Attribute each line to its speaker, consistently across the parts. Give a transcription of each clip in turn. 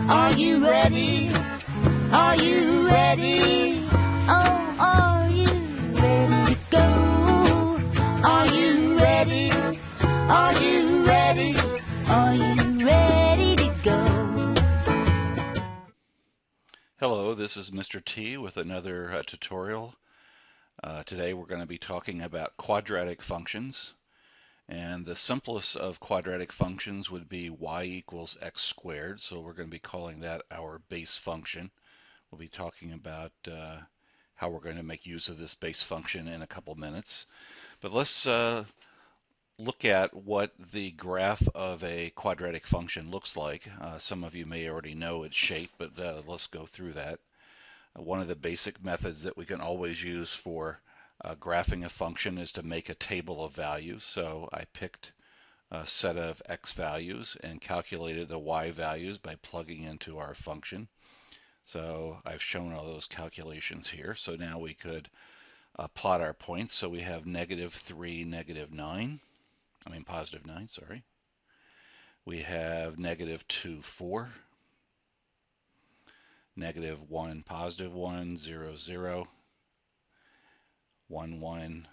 Speaker 1: Are you ready? Are you ready? Oh, are you ready to go? Are you ready? Are you ready? Are you ready to go?
Speaker 2: Hello, this is Mr. T with another tutorial. Today we're going to be talking about quadratic functions. And the simplest of quadratic functions would be y equals x squared. So we're going to be calling that our base function. We'll be talking about how we're going to make use of this base function in a couple minutes. But let's look at what the graph of a quadratic function looks like. Some of you may already know its shape, but let's go through that. One of the basic methods that we can always use for graphing a function is to make a table of values. So I picked a set of x values and calculated the y values by plugging into our function. So I've shown all those calculations here. So now we could plot our points. So we have -3, -9. I mean positive 9, sorry. We have -2, 4. -1, positive 1, 0, 0. 1, 1.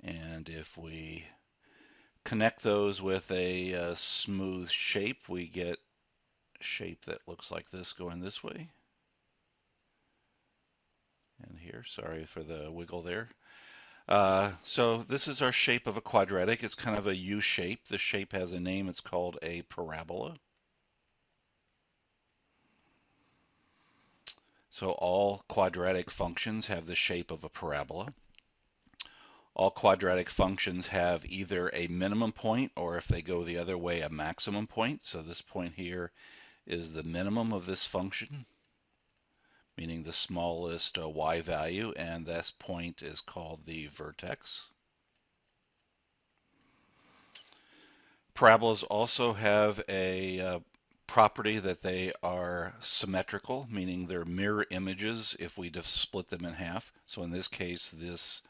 Speaker 2: And if we connect those with a smooth shape, we get a shape that looks like this going this way. And here, sorry for the wiggle there. So this is our shape of a quadratic. It's kind of a U shape. The shape has a name. It's called a parabola. So all quadratic functions have the shape of a parabola. All quadratic functions have either a minimum point or, if they go the other way, a maximum point. So this point here is the minimum of this function, meaning the smallest y value, and this point is called the vertex. Parabolas also have a property that they are symmetrical, meaning they're mirror images if we just split them in half. So in this case, this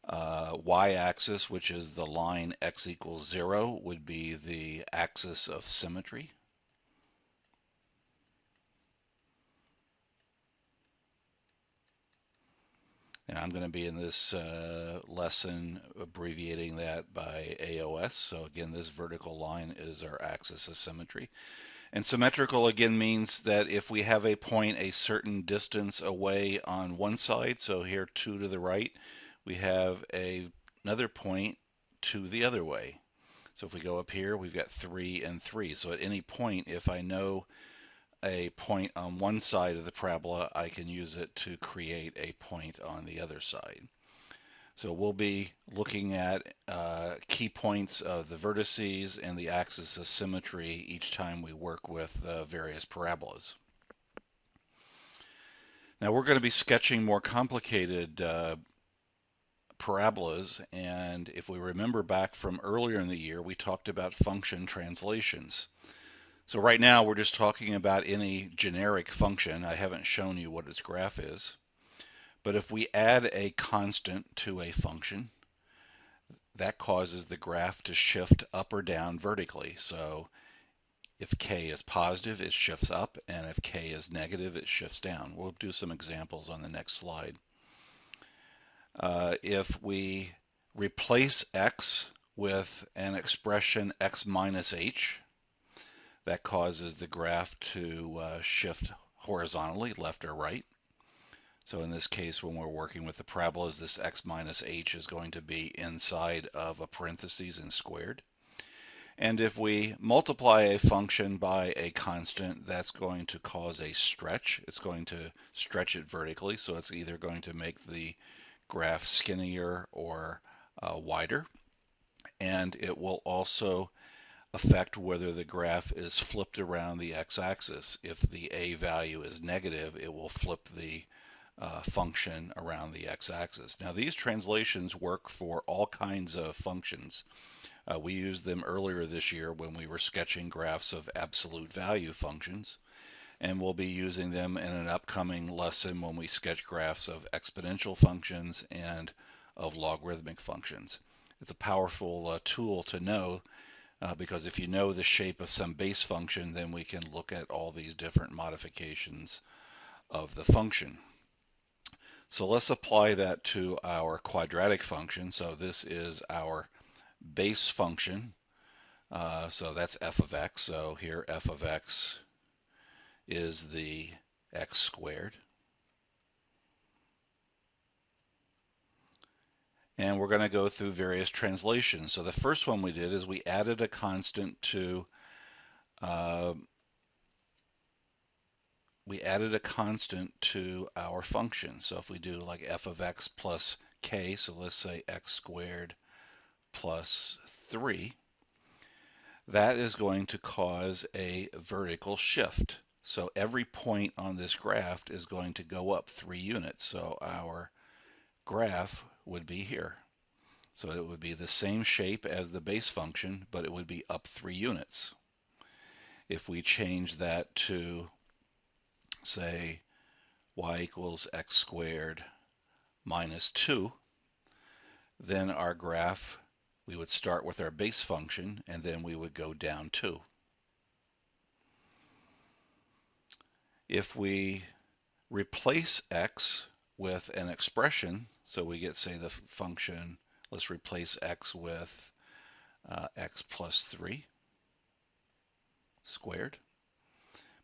Speaker 2: y-axis, which is the line x equals 0, would be the axis of symmetry. And I'm going to be in this lesson abbreviating that by AOS. So again, this vertical line is our axis of symmetry. And symmetrical again means that if we have a point a certain distance away on one side, so here 2 to the right, we have another point 2 the other way. So if we go up here, we've got 3 and 3. So at any point, if I know a point on one side of the parabola, I can use it to create a point on the other side. So we'll be looking at key points of the vertices and the axis of symmetry each time we work with various parabolas. Now we're going to be sketching more complicated parabolas, and if we remember back from earlier in the year, we talked about function translations. So right now we're just talking about any generic function. I haven't shown you what its graph is. But if we add a constant to a function, that causes the graph to shift up or down vertically. So if k is positive, it shifts up, and if k is negative, it shifts down. We'll do some examples on the next slide. If we replace x with an expression x minus h, that causes the graph to shift horizontally, left or right. So in this case, when we're working with the parabolas, this x minus h is going to be inside of a parentheses and squared. And if we multiply a function by a constant, that's going to cause a stretch. It's going to stretch it vertically, so it's either going to make the graph skinnier or wider. And it will also affect whether the graph is flipped around the x-axis. If the a value is negative, it will flip the function around the x-axis. Now these translations work for all kinds of functions. We used them earlier this year when we were sketching graphs of absolute value functions, and we'll be using them in an upcoming lesson when we sketch graphs of exponential functions and of logarithmic functions. It's a powerful tool to know because if you know the shape of some base function, then we can look at all these different modifications of the function. So let's apply that to our quadratic function. So this is our base function. So that's f of x. So here f of x is the x squared. And we're going to go through various translations. So the first one we did is we added a constant to our function. So if we do like f of x plus k, so let's say x squared plus 3, that is going to cause a vertical shift. So every point on this graph is going to go up 3 units. So our graph would be here. So it would be the same shape as the base function, but it would be up 3 units. If we change that to, say, y equals x squared minus 2, then our graph, we would start with our base function, and then we would go down 2. If we replace x with an expression, so we get, say, the function, let's replace x with x plus 3 squared.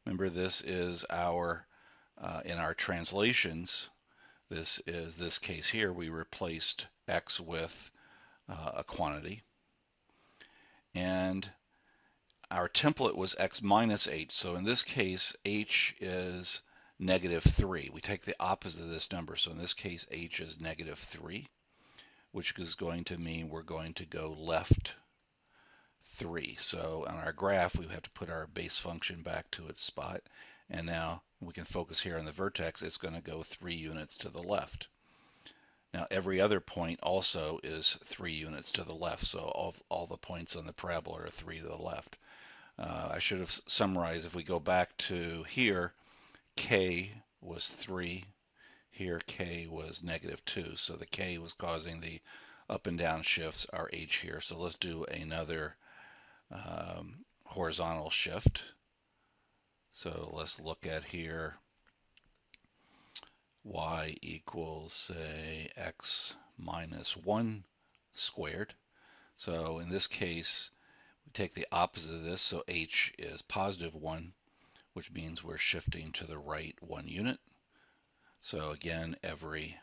Speaker 2: Remember, this is our, in our translations, this case here, we replaced x with a quantity. And our template was x minus h. So in this case, h is negative 3. We take the opposite of this number. So in this case, h is negative 3, which is going to mean we're going to go left 3. So on our graph, we have to put our base function back to its spot. And now we can focus here on the vertex. It's going to go 3 units to the left. Now every other point also is 3 units to the left. So all the points on the parabola are 3 to the left. I should have summarized, if we go back to here, k was 3. Here k was negative 2. So the k was causing the up and down shifts, our h here. So let's do another horizontal shift. So let's look at here, y equals, say, x minus 1 squared. So in this case, we take the opposite of this, so h is positive 1, which means we're shifting to the right 1 unit. So again, every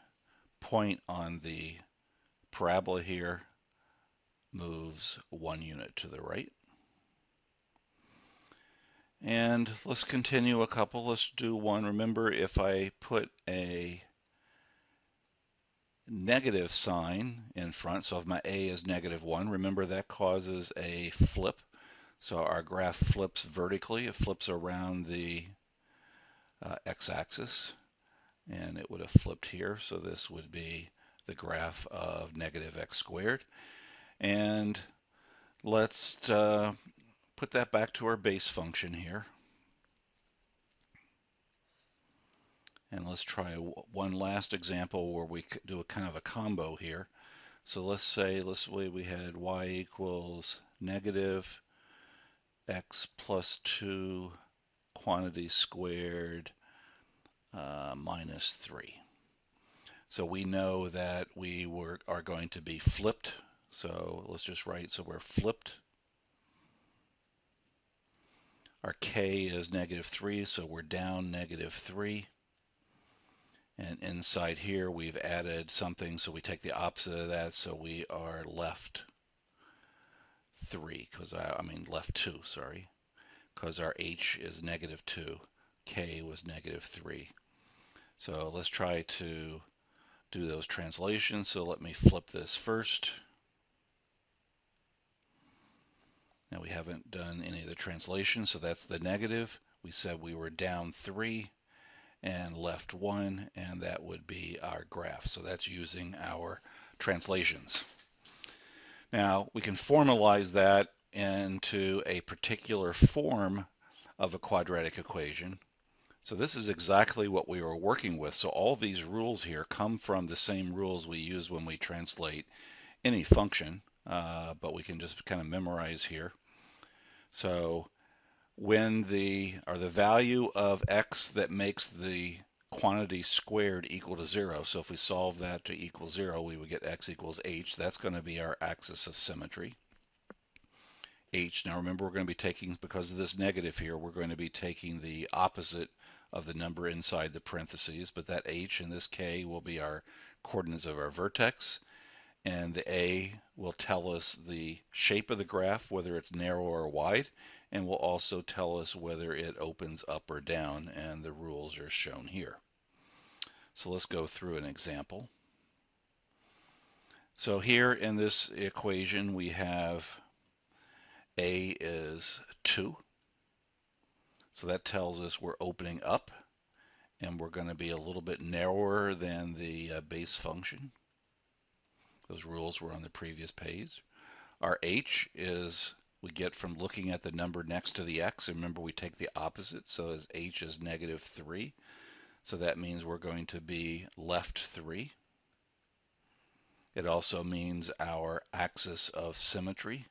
Speaker 2: point on the parabola here moves 1 unit to the right. And let's continue a couple. Let's do one. Remember, if I put a negative sign in front, so if my a is negative 1, remember that causes a flip. So our graph flips vertically. It flips around the x-axis, and it would have flipped here. So this would be the graph of negative x squared. And let's put that back to our base function here. And let's try one last example where we do a kind of a combo here. So let's say we had y equals negative x plus 2 quantity squared minus 3. So we know that we are going to be flipped. So let's just write, so we're flipped. Our k is negative 3, so we're down negative 3. And inside here, we've added something, so we take the opposite of that, so we are left 3, left 2, sorry, because our h is negative 2, k was negative 3. So let's try to do those translations. So let me flip this first. Now we haven't done any of the translations, so that's the negative. We said we were down 3 and left 1, and that would be our graph. So that's using our translations. Now we can formalize that into a particular form of a quadratic equation. So this is exactly what we were working with. So all these rules here come from the same rules we use when we translate any function, but we can just kind of memorize here. So when the value of x that makes the quantity squared equal to 0. So if we solve that to equal 0, we would get x equals h. That's going to be our axis of symmetry. H. Now remember, we're going to be taking, because of this negative here, we're going to be taking the opposite of the number inside the parentheses, but that h and this k will be our coordinates of our vertex, and the a will tell us the shape of the graph, whether it's narrow or wide, and will also tell us whether it opens up or down, and the rules are shown here. So let's go through an example. So here in this equation we have a is 2. So that tells us we're opening up, and we're going to be a little bit narrower than the base function. Those rules were on the previous page. Our h is, we get from looking at the number next to the x. And remember, we take the opposite, so as h is -3. So that means we're going to be left 3. It also means our axis of symmetry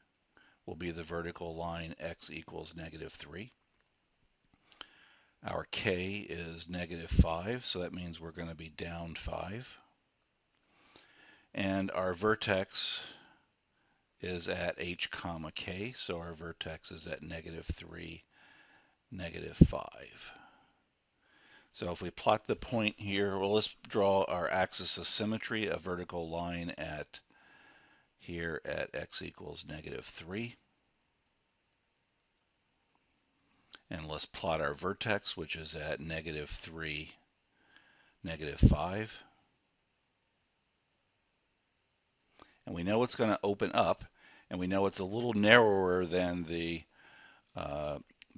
Speaker 2: will be the vertical line x equals -3. Our k is -5, so that means we're going to be down 5. And our vertex is at h comma k, so our vertex is at -3, -5. So if we plot the point here, well, let's draw our axis of symmetry, a vertical line at here at x equals -3. And let's plot our vertex, which is at -3, -5. And we know it's going to open up, and we know it's a little narrower than the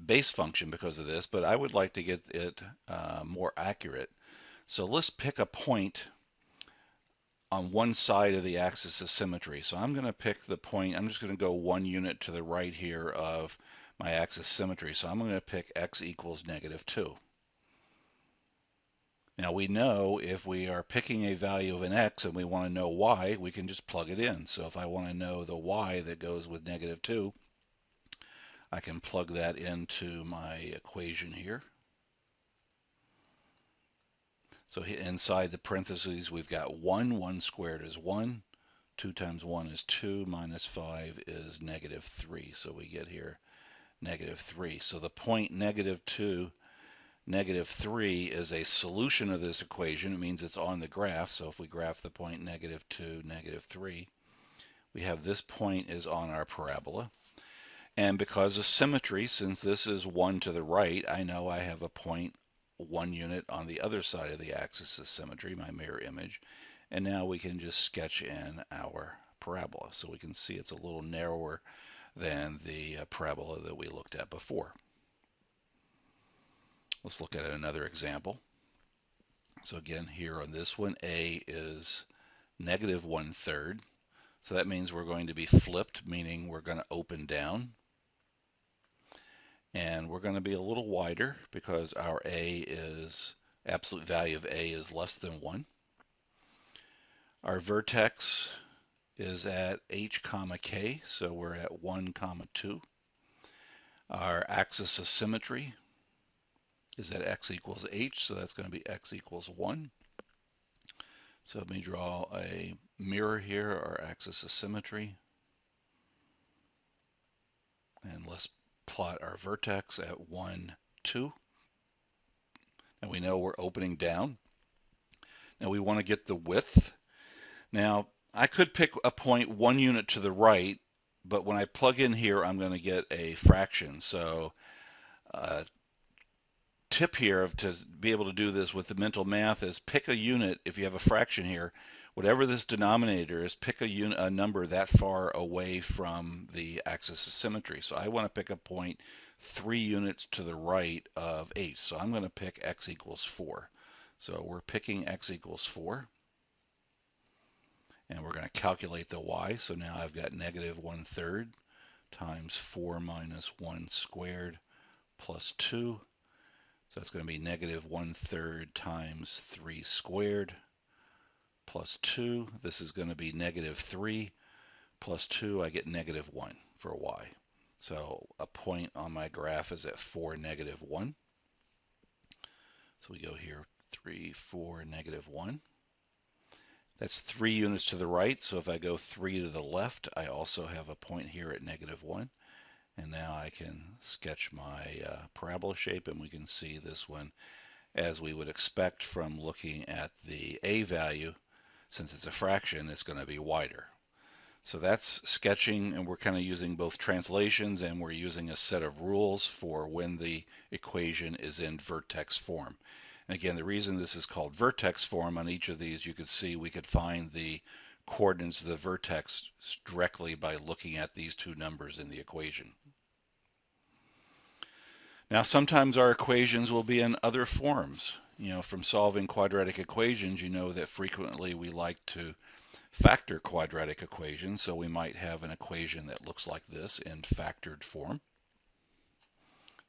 Speaker 2: base function because of this, but I would like to get it more accurate. So let's pick a point on one side of the axis of symmetry. So I'm going to pick the point, I'm just going to go 1 unit to the right here of my axis of symmetry. So I'm going to pick x equals -2. Now we know if we are picking a value of an x and we want to know y, we can just plug it in. So if I want to know the y that goes with -2, I can plug that into my equation here. So inside the parentheses, we've got 1. 1 squared is 1. 2 times 1 is 2. Minus 5 is -3. So we get here -3. So the point -2, -3 is a solution of this equation. It means it's on the graph. So if we graph the point -2, -3, we have this point is on our parabola. And because of symmetry, since this is 1 to the right, I know I have a point 1 unit on the other side of the axis of symmetry, my mirror image. And now we can just sketch in our parabola. So we can see it's a little narrower than the parabola that we looked at before. Let's look at another example. So again, here on this one, a is -1/3. So that means we're going to be flipped, meaning we're going to open down. And we're going to be a little wider because our a is, absolute value of a is less than 1. Our vertex is at h comma k, so we're at 1, 2. Our axis of symmetry is at x equals h, so that's going to be x equals 1. So let me draw a mirror here, our axis of symmetry. And let's plot our vertex at 1, 2. And we know we're opening down. Now we want to get the width. Now I could pick a point 1 unit to the right, but when I plug in here, I'm going to get a fraction. So tip here to be able to do this with the mental math is pick a unit. If you have a fraction here, whatever this denominator is, pick a number that far away from the axis of symmetry. So I want to pick a point 3 units to the right of h. So I'm going to pick x equals 4. So we're picking x equals 4. And we're going to calculate the y. So now I've got -1/3 times 4 minus 1 squared plus 2. So that's going to be -1/3 times 3 squared plus 2. This is going to be -3 plus 2. I get -1 for y. So a point on my graph is at 4, -1. So we go here, 3, 4, -1. That's 3 units to the right. So if I go 3 to the left, I also have a point here at -1. And now I can sketch my parabola shape, and we can see this one as we would expect from looking at the a value. Since it's a fraction, it's going to be wider. So that's sketching, and we're kind of using both translations, and we're using a set of rules for when the equation is in vertex form. And again, the reason this is called vertex form, on each of these you could see we could find the coordinates of the vertex directly by looking at these two numbers in the equation. Now, sometimes our equations will be in other forms. From solving quadratic equations, you know that frequently we like to factor quadratic equations, so we might have an equation that looks like this in factored form.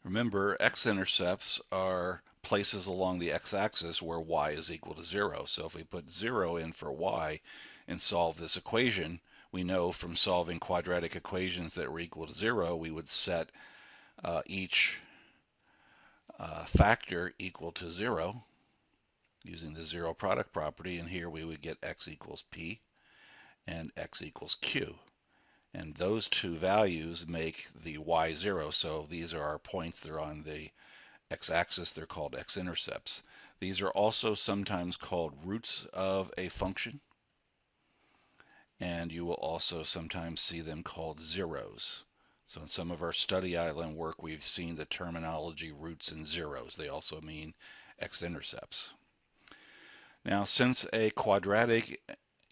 Speaker 2: Remember, x-intercepts are places along the x-axis where y is equal to 0. So if we put 0 in for y and solve this equation, we know from solving quadratic equations that were equal to 0, we would set each factor equal to 0 using the zero product property, and here we would get x equals p and x equals q. And those two values make the y0. So these are our points. They're on the x-axis. They're called x-intercepts. These are also sometimes called roots of a function. And you will also sometimes see them called zeros. So in some of our study island work, we've seen the terminology roots and zeros. They also mean x-intercepts. Now, since a quadratic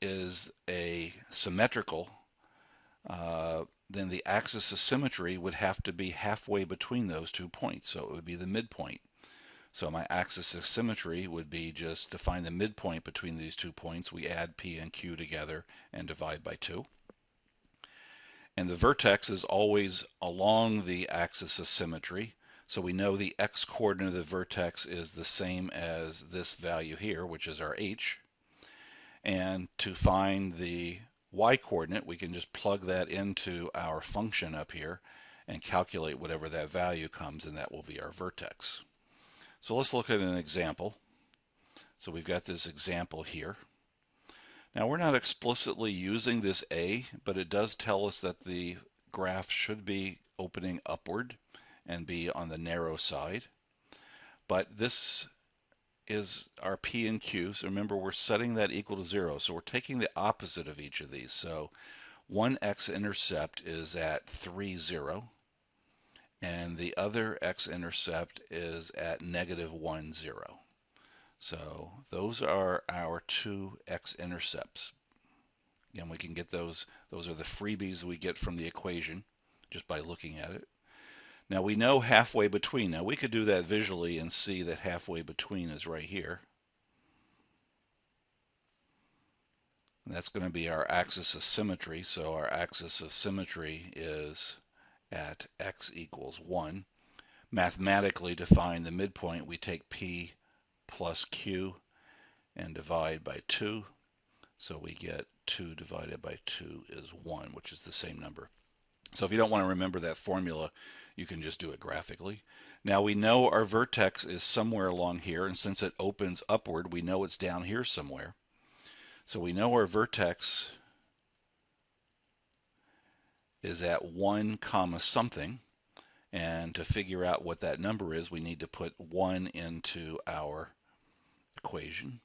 Speaker 2: is a symmetrical, then the axis of symmetry would have to be halfway between those 2 points. So it would be the midpoint. So my axis of symmetry would be just to find the midpoint between these 2 points. We add p and q together and divide by 2. And the vertex is always along the axis of symmetry. So we know the x-coordinate of the vertex is the same as this value here, which is our h. And to find the y-coordinate, we can just plug that into our function up here and calculate whatever that value comes, and that will be our vertex. So let's look at an example. So we've got this example here. Now, we're not explicitly using this a, but it does tell us that the graph should be opening upward and be on the narrow side. But this is our p and q. So remember, we're setting that equal to 0. So we're taking the opposite of each of these. So one x-intercept is at 3, 0. And the other x-intercept is at -1, 0. So those are our two x-intercepts. Again, we can get those. Those are the freebies we get from the equation just by looking at it. Now we know halfway between. Now we could do that visually and see that halfway between is right here. And that's going to be our axis of symmetry. So our axis of symmetry is at x equals 1. Mathematically, to find the midpoint, we take p plus q and divide by 2. So we get 2 divided by 2 is 1, which is the same number. So if you don't want to remember that formula, you can just do it graphically. Now we know our vertex is somewhere along here, and since it opens upward, we know it's down here somewhere. So we know our vertex is at 1 comma something, and to figure out what that number is, we need to put 1 into our equation.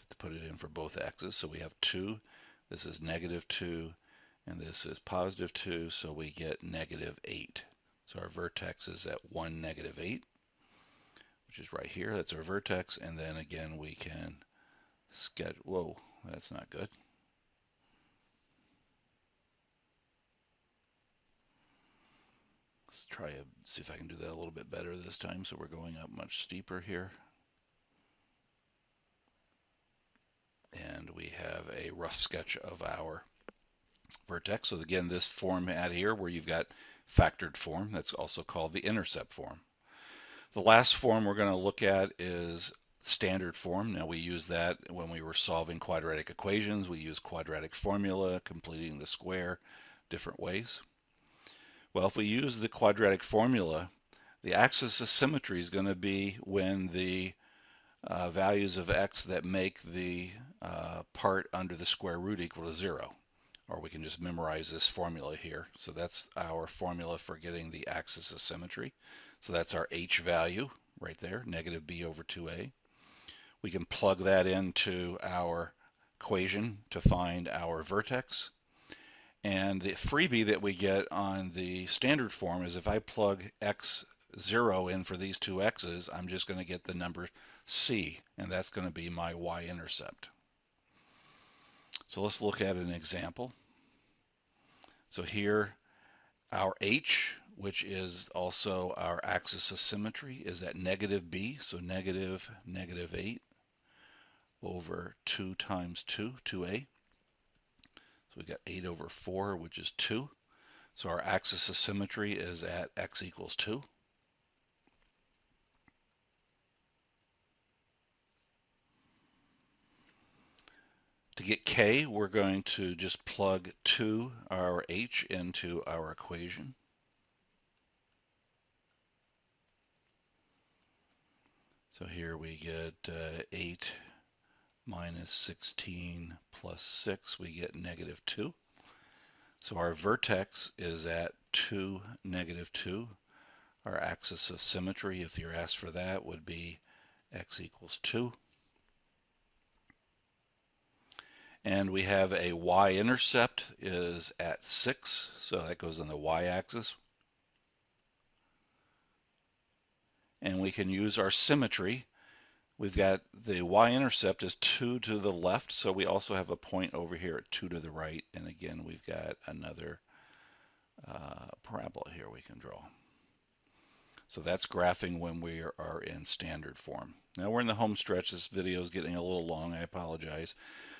Speaker 2: To put it in for both x's, so we have 2. This is -2, and this is +2, so we get -8. So our vertex is at 1, -8, which is right here. That's our vertex, and then again we can sketch. Whoa, that's not good. Let's try to see if I can do that a little bit better this time. So we're going up much steeper here. And we have a rough sketch of our vertex. So again, this format here where you've got factored form, that's also called the intercept form. The last form we're going to look at is standard form. Now we use that when we were solving quadratic equations. We use quadratic formula, completing the square, different ways. Well, if we use the quadratic formula, the axis of symmetry is going to be when the values of x that make the part under the square root equal to 0. Or we can just memorize this formula here. So that's our formula for getting the axis of symmetry. So that's our h value right there, negative b over 2a. We can plug that into our equation to find our vertex. And the freebie that we get on the standard form is if I plug x0 in for these two x's, I'm just going to get the number c, and that's going to be my y-intercept. So let's look at an example. So here, our h, which is also our axis of symmetry, is at negative b, so negative 8 over 2 times 2, 2a. So we got 8 over 4, which is 2. So our axis of symmetry is at x equals 2. To get k, we're going to just plug 2, our h, into our equation. So here we get 8 minus 16 plus 6, we get negative 2. So our vertex is at 2, negative 2. Our axis of symmetry, if you're asked for that, would be x equals 2. And we have a y-intercept is at 6, so that goes on the y-axis. And we can use our symmetry. We've got the y-intercept is 2 to the left, so we also have a point over here at 2 to the right. And again, we've got another parabola here we can draw. So that's graphing when we are in standard form. Now we're in the home stretch. This video is getting a little long. I apologize.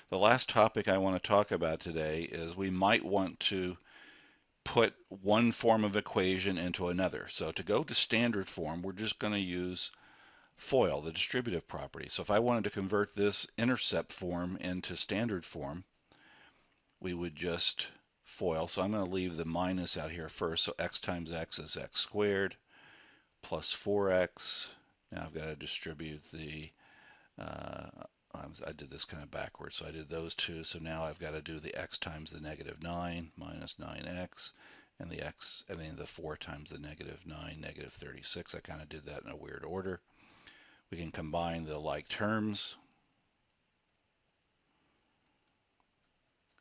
Speaker 2: The last topic I want to talk about today is we might want to put one form of equation into another. So to go to standard form, we're just going to use FOIL, the distributive property. So if I wanted to convert this intercept form into standard form, we would just FOIL. So I'm going to leave the minus out here first. So x times x is x squared plus 4x. Now I've got to distribute the, I did this kind of backwards, so I did those two. So now I've got to do the x times the negative 9 minus 9x, and the 4 times the negative 9, negative 36. I kind of did that in a weird order. We can combine the like terms.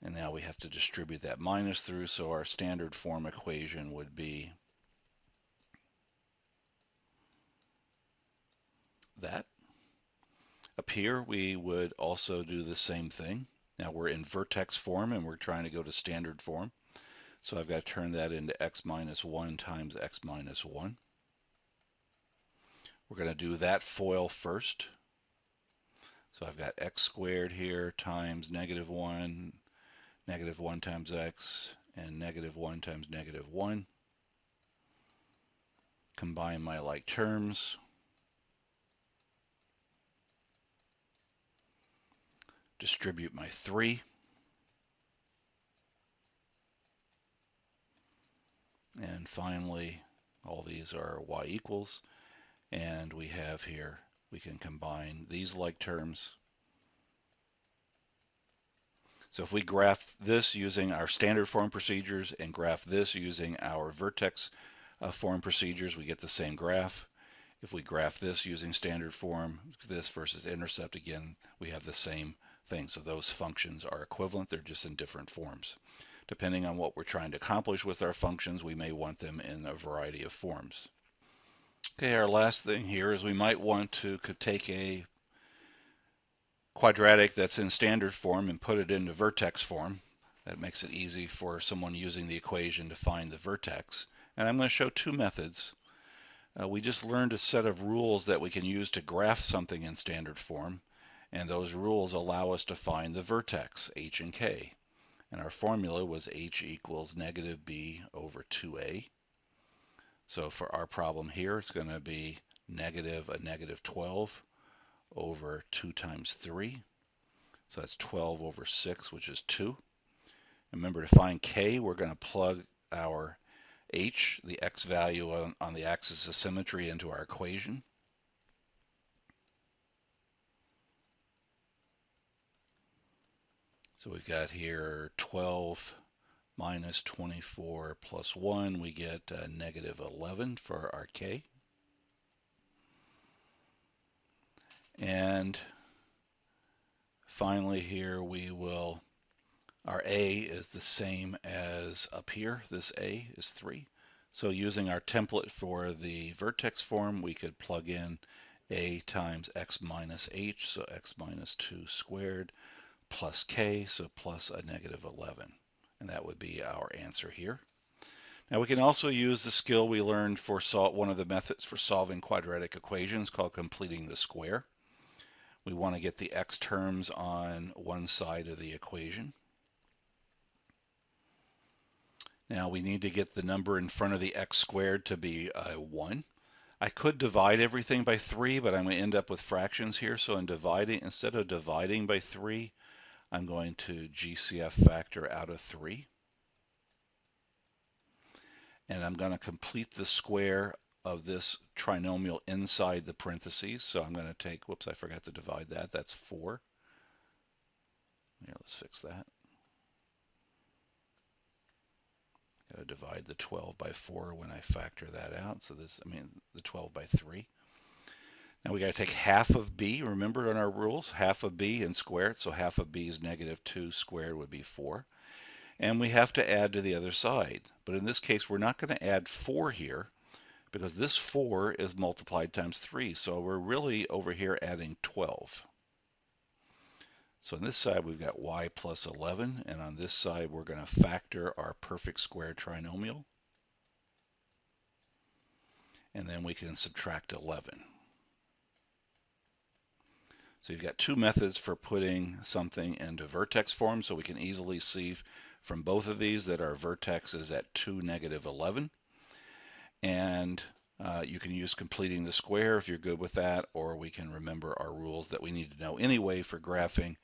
Speaker 2: And now we have to distribute that minus through, so our standard form equation would be that. Up here, we would also do the same thing. Now we're in vertex form and we're trying to go to standard form. So I've got to turn that into x minus 1 times x minus 1. We're going to do that FOIL first. So I've got x squared here times negative 1 times x, and negative 1 times negative 1. Combine my like terms. Distribute my 3. And finally, all these are y equals. And we have here, we can combine these like terms. So if we graph this using our standard form procedures and graph this using our vertex form procedures, we get the same graph. If we graph this using standard form, this versus intercept, again, we have the same thing. So those functions are equivalent, they're just in different forms. Depending on what we're trying to accomplish with our functions, we may want them in a variety of forms. Okay, our last thing here is we might want to take a quadratic that's in standard form and put it into vertex form. That makes it easy for someone using the equation to find the vertex. And I'm going to show two methods. We just learned a set of rules that we can use to graph something in standard form, and those rules allow us to find the vertex, h and k. And our formula was h equals negative b over 2a. So for our problem here, it's going to be negative 12 over 2 times 3. So that's 12 over 6, which is 2. Remember, to find k, we're going to plug our h, the x value on the axis of symmetry, into our equation. So we've got here 12 minus 24 plus 1. We get negative 11 for our k. And finally here our a is the same as up here. This a is 3. So using our template for the vertex form, we could plug in a times x minus h, so x minus 2 squared, plus k, so plus a negative 11. And that would be our answer here. Now we can also use the skill we learned for one of the methods for solving quadratic equations called completing the square. We want to get the x terms on one side of the equation. Now we need to get the number in front of the x squared to be 1. I could divide everything by 3, but I'm going to end up with fractions here. So instead of dividing by 3, I'm going to GCF factor out of 3. And I'm going to complete the square of this trinomial inside the parentheses. So I'm going to take, whoops, I forgot to divide that. That's 4. Here, let's fix that. Got to divide the 12 by 4 when I factor that out. So the 12 by 3. Now we got to take half of b. Remember in our rules, half of b and square it. So half of b is negative 2 squared would be 4. And we have to add to the other side. But in this case, we're not going to add 4 here because this 4 is multiplied times 3. So we're really over here adding 12. So on this side, we've got y plus 11. And on this side, we're going to factor our perfect square trinomial. And then we can subtract 11. So you've got two methods for putting something into vertex form, so we can easily see from both of these that our vertex is at 2, negative 11. And you can use completing the square if you're good with that, or we can remember our rules that we need to know anyway for graphing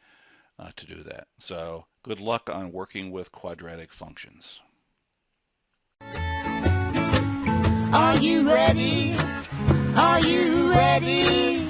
Speaker 2: to do that. So good luck on working with quadratic functions.
Speaker 1: Are you ready? Are you ready?